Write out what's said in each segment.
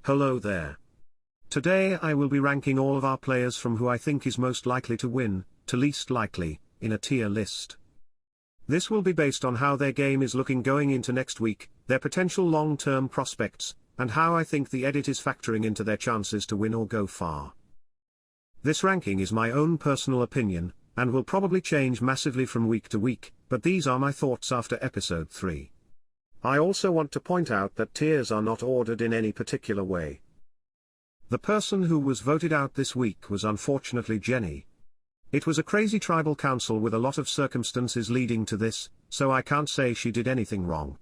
Hello there. Today I will be ranking all of our players from who I think is most likely to win, to least likely, in a tier list. This will be based on how their game is looking going into next week, their potential long-term prospects, and how I think the edit is factoring into their chances to win or go far. This ranking is my own personal opinion, and will probably change massively from week to week, but these are my thoughts after episode 3. I also want to point out that tiers are not ordered in any particular way. The person who was voted out this week was unfortunately Jenny. It was a crazy tribal council with a lot of circumstances leading to this, so I can't say she did anything wrong.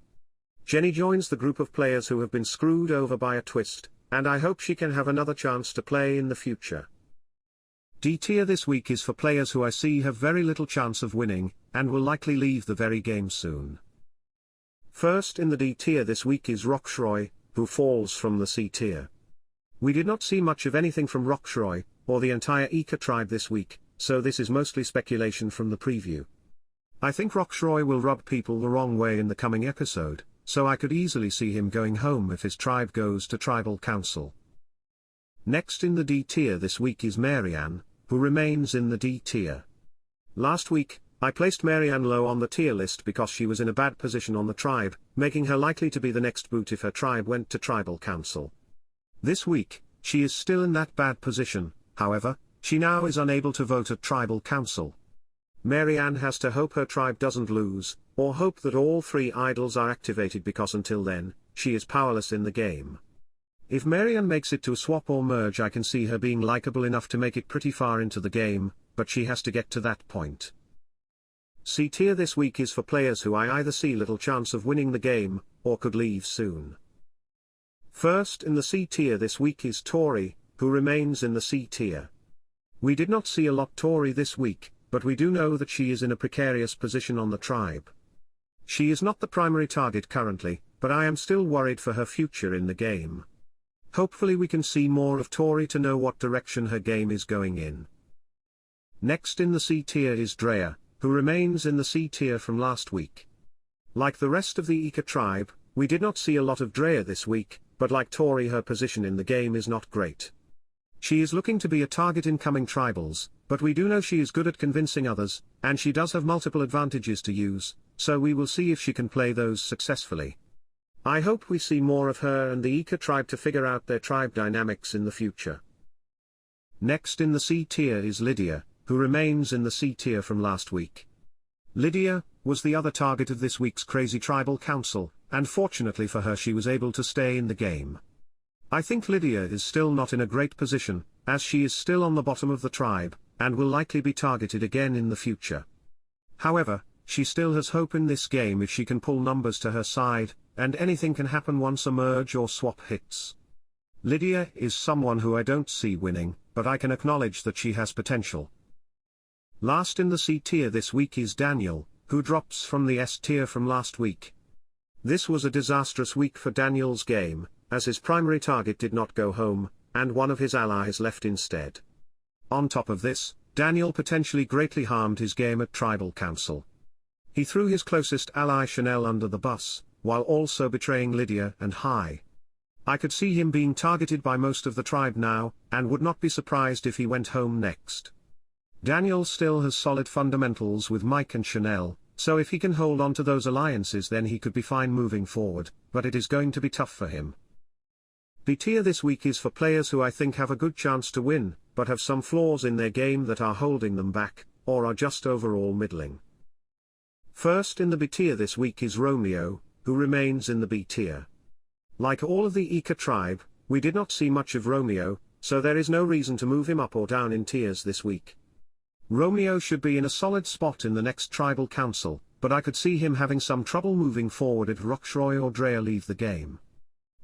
Jenny joins the group of players who have been screwed over by a twist, and I hope she can have another chance to play in the future. D tier this week is for players who I see have very little chance of winning, and will likely leave the very game soon. First in the D tier this week is Roxroy, who falls from the C tier. We did not see much of anything from Roxroy, or the entire Ika tribe this week, so this is mostly speculation from the preview. I think Roxroy will rub people the wrong way in the coming episode, so I could easily see him going home if his tribe goes to tribal council. Next in the D tier this week is Marianne, who remains in the D tier. Last week, I placed Marianne low on the tier list because she was in a bad position on the tribe, making her likely to be the next boot if her tribe went to tribal council. This week, she is still in that bad position, however, she now is unable to vote at tribal council. Marianne has to hope her tribe doesn't lose, or hope that all 3 idols are activated because until then, she is powerless in the game. If Marianne makes it to a swap or merge, I can see her being likable enough to make it pretty far into the game, but she has to get to that point. C tier this week is for players who I either see little chance of winning the game, or could leave soon. First in the C tier this week is Tori, who remains in the C tier. We did not see a lot Tori this week, but we do know that she is in a precarious position on the tribe. She is not the primary target currently, but I am still worried for her future in the game. Hopefully we can see more of Tori to know what direction her game is going in. Next in the C tier is Drea, who remains in the C tier from last week. Like the rest of the Ika tribe, we did not see a lot of Draya this week, but like Tori, her position in the game is not great. She is looking to be a target in coming tribals, but we do know she is good at convincing others, and she does have multiple advantages to use, so we will see if she can play those successfully. I hope we see more of her and the Ika tribe to figure out their tribe dynamics in the future. Next in the C tier is Lydia, who remains in the C tier from last week. Lydia was the other target of this week's crazy tribal council, and fortunately for her she was able to stay in the game. I think Lydia is still not in a great position, as she is still on the bottom of the tribe, and will likely be targeted again in the future. However, she still has hope in this game if she can pull numbers to her side, and anything can happen once a merge or swap hits. Lydia is someone who I don't see winning, but I can acknowledge that she has potential. Last in the C tier this week is Daniel, who drops from the S tier from last week. This was a disastrous week for Daniel's game, as his primary target did not go home, and one of his allies left instead. On top of this, Daniel potentially greatly harmed his game at tribal council. He threw his closest ally Chanelle under the bus, while also betraying Lydia and Hai. I could see him being targeted by most of the tribe now, and would not be surprised if he went home next. Daniel still has solid fundamentals with Mike and Chanelle, so if he can hold on to those alliances then he could be fine moving forward, but it is going to be tough for him. B tier this week is for players who I think have a good chance to win, but have some flaws in their game that are holding them back, or are just overall middling. First in the B tier this week is Romeo, who remains in the B tier. Like all of the Ika tribe, we did not see much of Romeo, so there is no reason to move him up or down in tiers this week. Romeo should be in a solid spot in the next tribal council, but I could see him having some trouble moving forward if Rocksroy or Drea leave the game.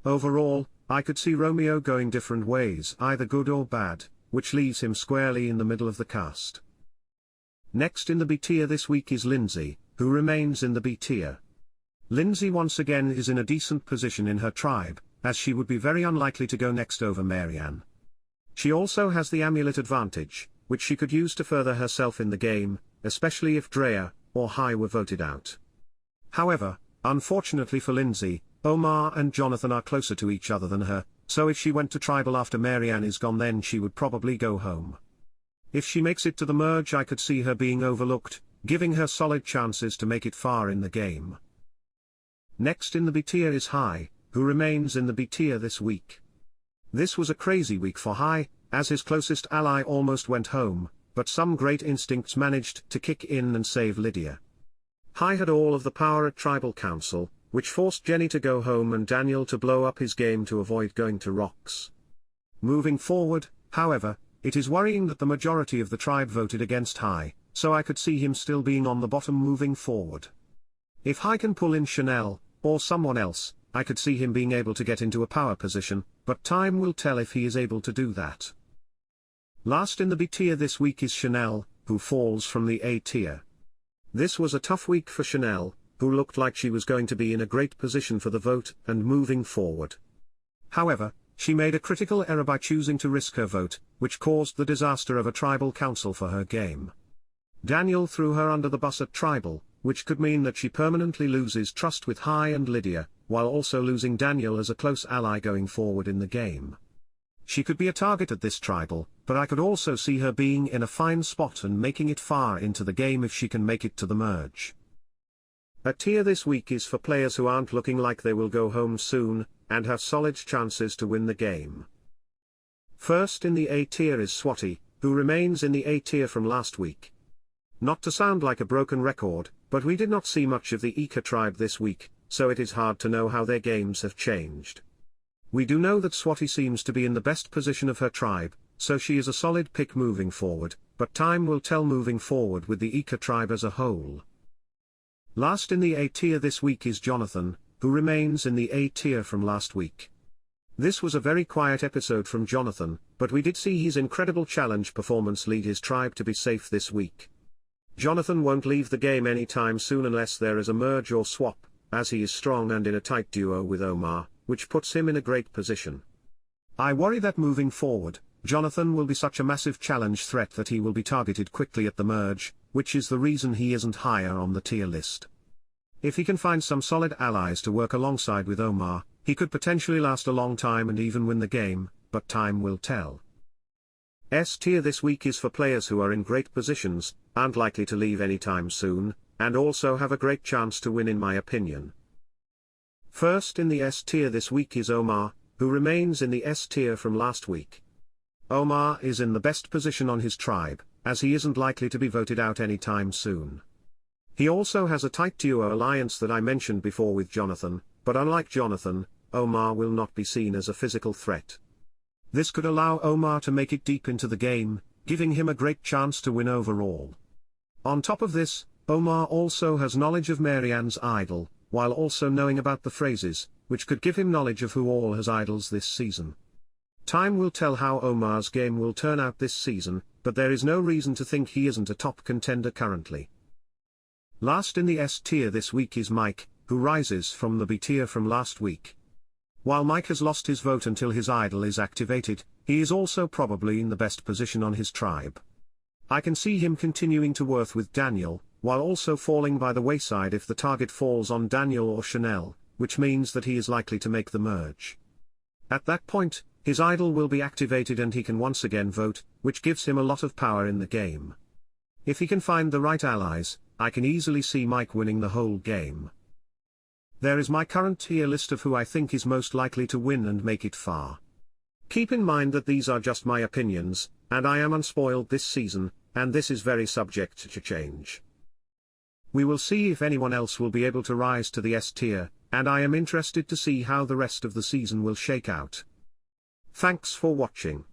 Overall, I could see Romeo going different ways, either good or bad, which leaves him squarely in the middle of the cast. Next in the B tier this week is Lindsay, who remains in the B tier. Lindsay once again is in a decent position in her tribe, as she would be very unlikely to go next over Marianne. She also has the amulet advantage, which she could use to further herself in the game, especially if Drea or Hai were voted out. However, unfortunately for Lindsay, Omar and Jonathan are closer to each other than her, so if she went to tribal after Marianne is gone then she would probably go home. If she makes it to the merge I could see her being overlooked, giving her solid chances to make it far in the game. Next in the B tier is High, who remains in the B tier this week. This was a crazy week for High, as his closest ally almost went home, but some great instincts managed to kick in and save Lydia. High had all of the power at Tribal Council, which forced Jenny to go home and Daniel to blow up his game to avoid going to Rox. Moving forward, however, it is worrying that the majority of the tribe voted against High, so I could see him still being on the bottom moving forward. If High can pull in Chanelle, or someone else, I could see him being able to get into a power position, but time will tell if he is able to do that. Last in the B tier this week is Chanelle, who falls from the A tier. This was a tough week for Chanelle, who looked like she was going to be in a great position for the vote and moving forward. However, she made a critical error by choosing to risk her vote, which caused the disaster of a tribal council for her game. Daniel threw her under the bus at tribal, which could mean that she permanently loses trust with High and Lydia, while also losing Daniel as a close ally going forward in the game. She could be a target at this tribal, but I could also see her being in a fine spot and making it far into the game if she can make it to the merge. A tier this week is for players who aren't looking like they will go home soon, and have solid chances to win the game. First in the A tier is Swati, who remains in the A tier from last week. Not to sound like a broken record, but we did not see much of the Ika tribe this week, so it is hard to know how their games have changed. We do know that Swati seems to be in the best position of her tribe, so she is a solid pick moving forward, but time will tell moving forward with the Ika tribe as a whole. Last in the A tier this week is Jonathan, who remains in the A tier from last week. This was a very quiet episode from Jonathan, but we did see his incredible challenge performance lead his tribe to be safe this week. Jonathan won't leave the game anytime soon unless there is a merge or swap, as he is strong and in a tight duo with Omar, which puts him in a great position. I worry that moving forward, Jonathan will be such a massive challenge threat that he will be targeted quickly at the merge, which is the reason he isn't higher on the tier list. If he can find some solid allies to work alongside with Omar, he could potentially last a long time and even win the game, but time will tell. S tier this week is for players who are in great positions, aren't likely to leave anytime soon, and also have a great chance to win in my opinion. First in the S tier this week is Omar, who remains in the S tier from last week. Omar is in the best position on his tribe, as he isn't likely to be voted out anytime soon. He also has a tight duo alliance that I mentioned before with Jonathan, but unlike Jonathan, Omar will not be seen as a physical threat. This could allow Omar to make it deep into the game, giving him a great chance to win overall. On top of this, Omar also has knowledge of Maryanne's idol, while also knowing about the phrases, which could give him knowledge of who all has idols this season. Time will tell how Omar's game will turn out this season, but there is no reason to think he isn't a top contender currently. Last in the S tier this week is Mike, who rises from the B tier from last week. While Mike has lost his vote until his idol is activated, he is also probably in the best position on his tribe. I can see him continuing to work with Daniel, while also falling by the wayside if the target falls on Daniel or Chanelle, which means that he is likely to make the merge. At that point, his idol will be activated and he can once again vote, which gives him a lot of power in the game. If he can find the right allies, I can easily see Mike winning the whole game. There is my current tier list of who I think is most likely to win and make it far. Keep in mind that these are just my opinions, and I am unspoiled this season, and this is very subject to change. We will see if anyone else will be able to rise to the S tier, and I am interested to see how the rest of the season will shake out. Thanks for watching.